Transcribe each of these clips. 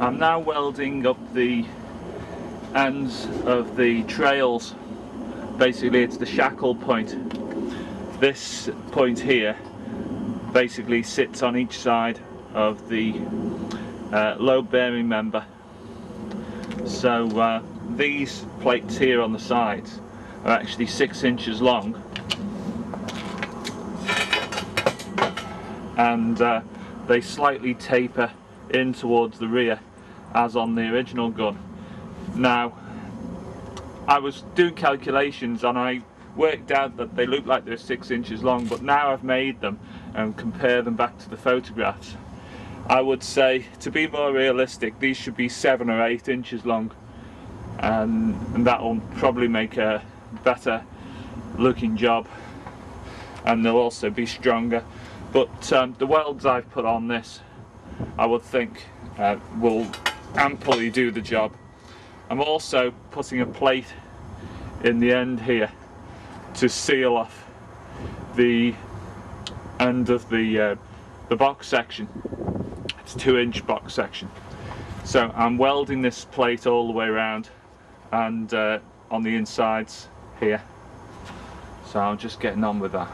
I'm now welding up the ends of the trails. Basically it's the shackle point. This point here basically sits on each side of the load bearing member. So these plates here on the sides are actually 6 inches long, and they slightly taper in towards the rear as on the original gun. Now I was doing calculations and I worked out that they look like they're 6 inches long, but now I've made them and compare them back to the photographs, I would say, to be more realistic, these should be 7 or 8 inches long, and that will probably make a better looking job, and they'll also be stronger. But the welds I've put on this, I would think will amply do the job. I'm also putting a plate in the end here to seal off the end of the box section. It's a 2-inch box section. So I'm welding this plate all the way around and on the insides here. So I'm just getting on with that.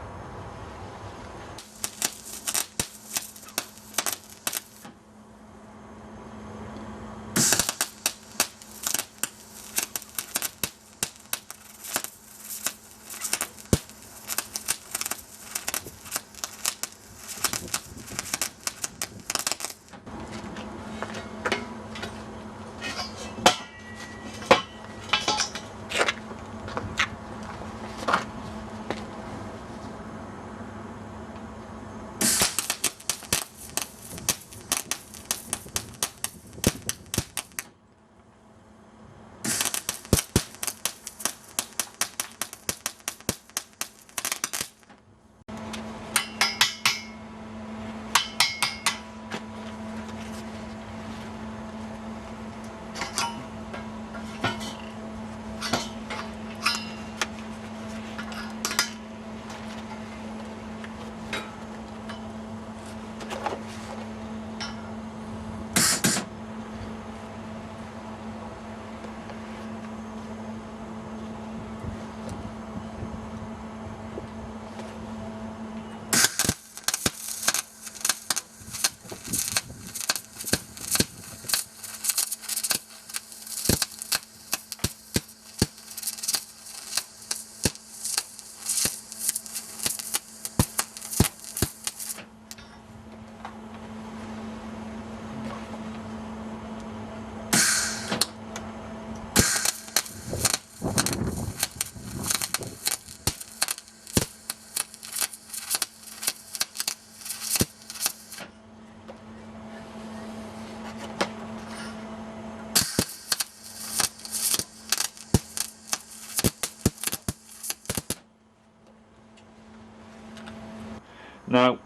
Now,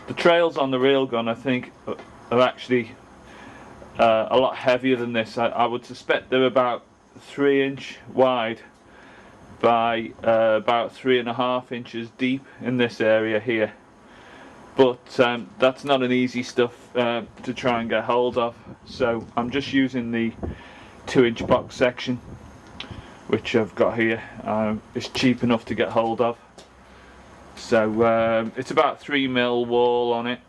the trails on the railgun, I think, are actually a lot heavier than this. I would suspect they're about 3-inch wide by about 3.5 inches deep in this area here. But that's not an easy stuff to try and get hold of. So I'm just using the 2-inch box section, which I've got here. It's cheap enough to get hold of. So it's about 3mm wall on it.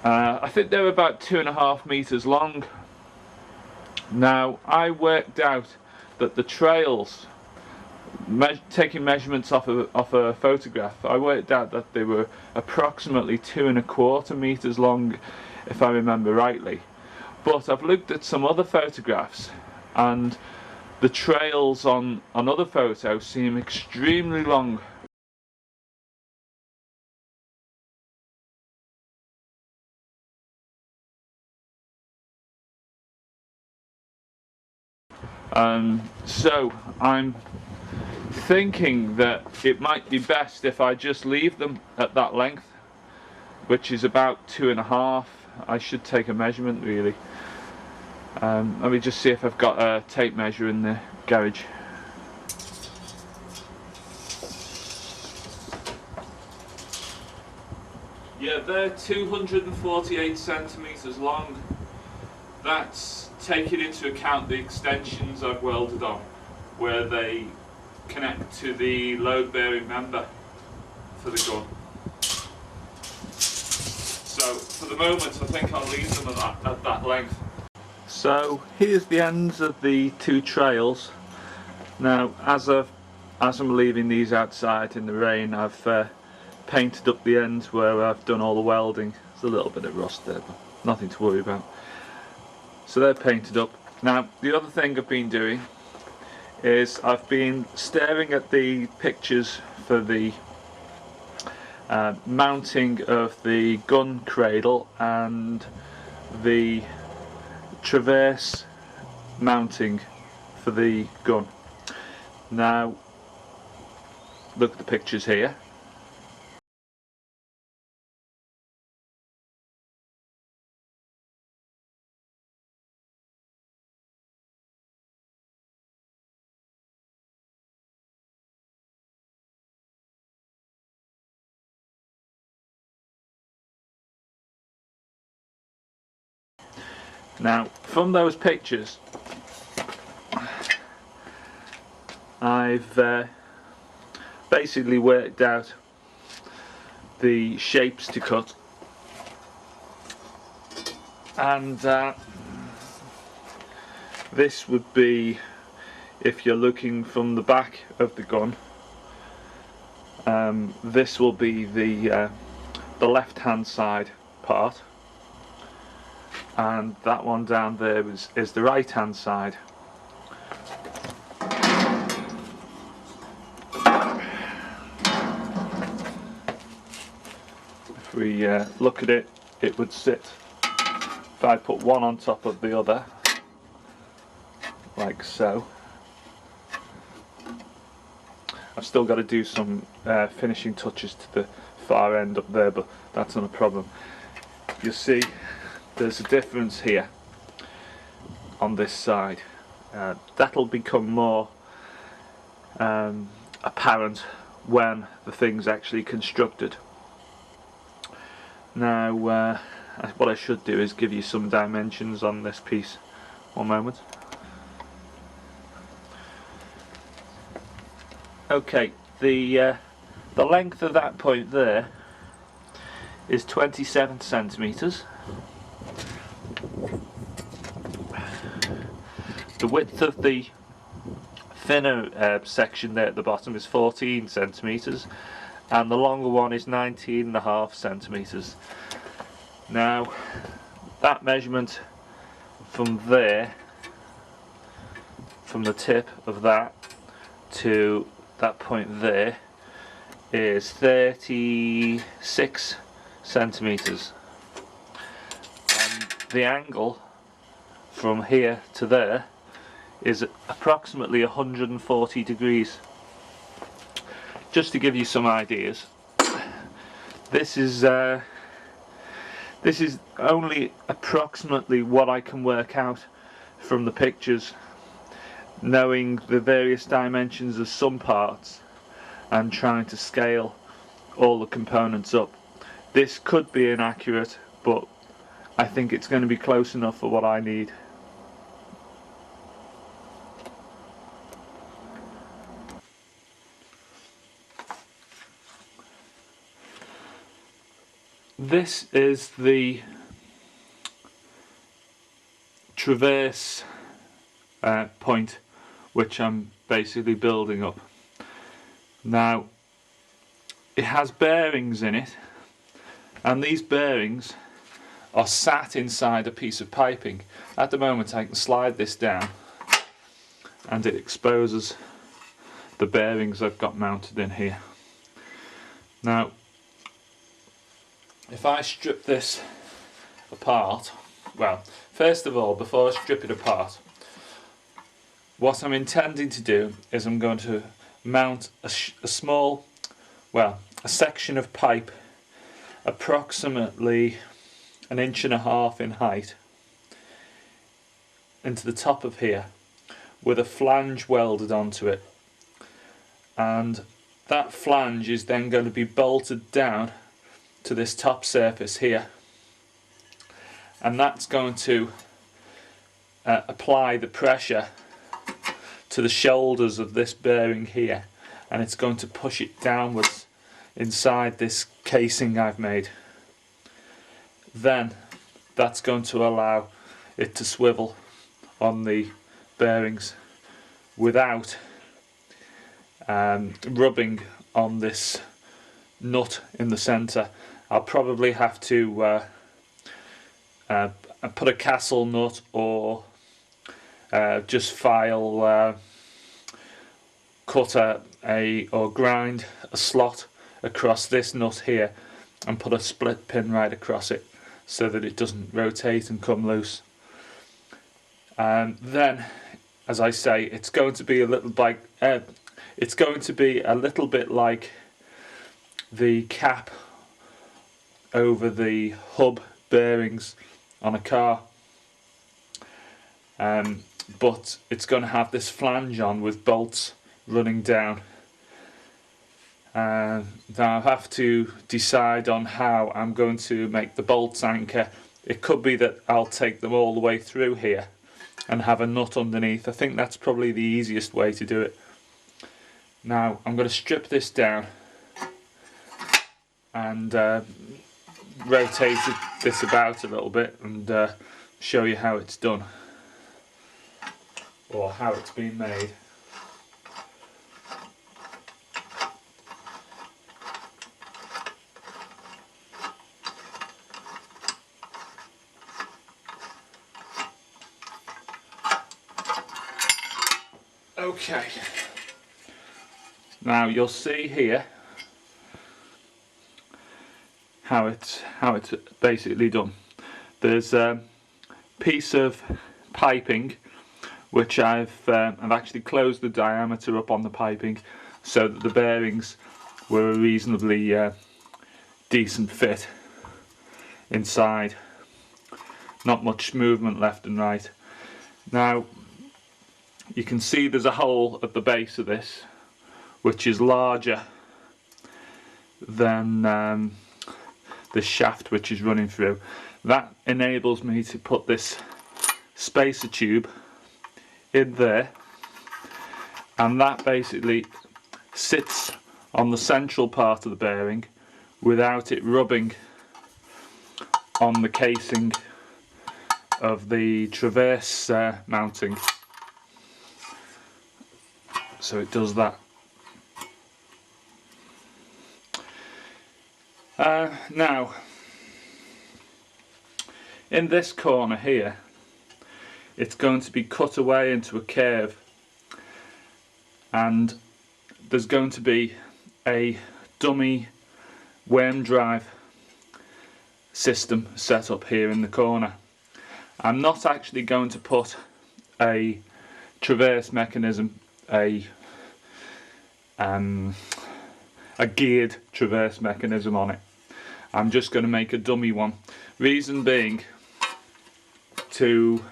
I think they're about 2.5 meters long. Now I worked out that the trails, taking measurements off a photograph, I worked out that they were approximately 2.25 meters long, if I remember rightly. But I've looked at some other photographs and the trails on other photos seem extremely long. So I'm thinking that it might be best if I just leave them at that length, which is about 2.5. I should take a measurement really. Let me just see if I've got a tape measure in the garage. Yeah, they're 248 centimetres long. That's taking into account the extensions I've welded on, where they connect to the load bearing member for the gun. So for the moment I think I'll leave them at that length. So here's the ends of the two trails. Now as I'm leaving these outside in the rain, I've painted up the ends where I've done all the welding. There's a little bit of rust there, but nothing to worry about. So they're painted up. Now the other thing I've been doing is I've been staring at the pictures for the mounting of the gun cradle and the traverse mounting for the gun. Now look at the pictures here. Now from those pictures I've basically worked out the shapes to cut, and this would be, if you're looking from the back of the gun, this will be the left hand side part, and that one down there is the right hand side. If we look at it, it would sit, if I put one on top of the other, like so. I've still got to do some finishing touches to the far end up there, but that's not a problem. You'll see there's a difference here on this side. That'll become more apparent when the thing's actually constructed. Now what I should do is give you some dimensions on this piece. One moment. Okay, the length of that point there is 27 centimetres. The width of the thinner section there at the bottom is 14 centimetres, and the longer one is 19.5 centimetres. Now that measurement from there, from the tip of that to that point there, is 36 centimetres, and the angle from here to there is approximately 140 degrees. Just to give you some ideas, this is only approximately what I can work out from the pictures, knowing the various dimensions of some parts and trying to scale all the components up. This could be inaccurate, but I think it's going to be close enough for what I need. This is the traverse point which I'm basically building up. Now it has bearings in it, and these bearings are sat inside a piece of piping. At the moment I can slide this down and it exposes the bearings I've got mounted in here. Now if I strip this apart, well, first of all, before I strip it apart, what I'm intending to do is I'm going to mount a small, well, a section of pipe approximately 1.5 inches in height into the top of here with a flange welded onto it, and that flange is then going to be bolted down to this top surface here, and that's going to apply the pressure to the shoulders of this bearing here, and it's going to push it downwards inside this casing I've made. Then that's going to allow it to swivel on the bearings without rubbing on this nut in the centre. I'll probably have to put a castle nut or just file, cut or grind a slot across this nut here and put a split pin right across it so that it doesn't rotate and come loose. Then, as I say, it's going to be a little bit like the cap over the hub bearings on a car, but it's going to have this flange on with bolts running down. Now I have to decide on how I'm going to make the bolts anchor. It could be that I'll take them all the way through here and have a nut underneath. I think that's probably the easiest way to do it. Now I'm going to strip this down and rotate this about a little bit and show you how it's done, or how it's been made. Okay, now you'll see here how it's basically done. There's a piece of piping which I've actually closed the diameter up on the piping so that the bearings were a reasonably decent fit inside. Not much movement left and right. Now you can see there's a hole at the base of this which is larger than the shaft which is running through. That enables me to put this spacer tube in there, and that basically sits on the central part of the bearing without it rubbing on the casing of the traverse mounting. So it does that. Now, in this corner here, it's going to be cut away into a curve, and there's going to be a dummy worm drive system set up here in the corner. I'm not actually going to put a traverse mechanism, a geared traverse mechanism on it. I'm just going to make a dummy one. Reason being, to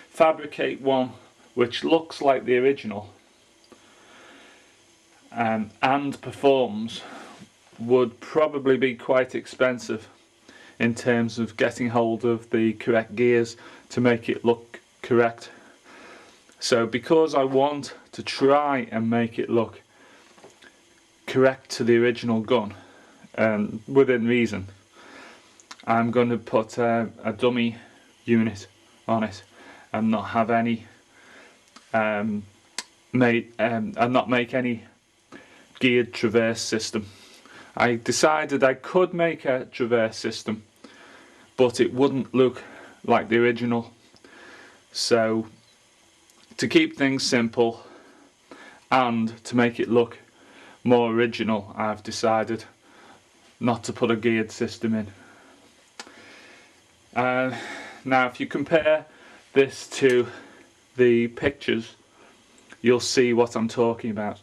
fabricate one which looks like the original and performs would probably be quite expensive in terms of getting hold of the correct gears to make it look correct. So because I want to try and make it look correct to the original gun, within reason, I'm going to put a dummy unit on it and not have any and not make any geared traverse system. I decided I could make a traverse system, but it wouldn't look like the original. So to keep things simple and to make it look more original, I've decided not to put a geared system in. Now if you compare this to the pictures, you'll see what I'm talking about.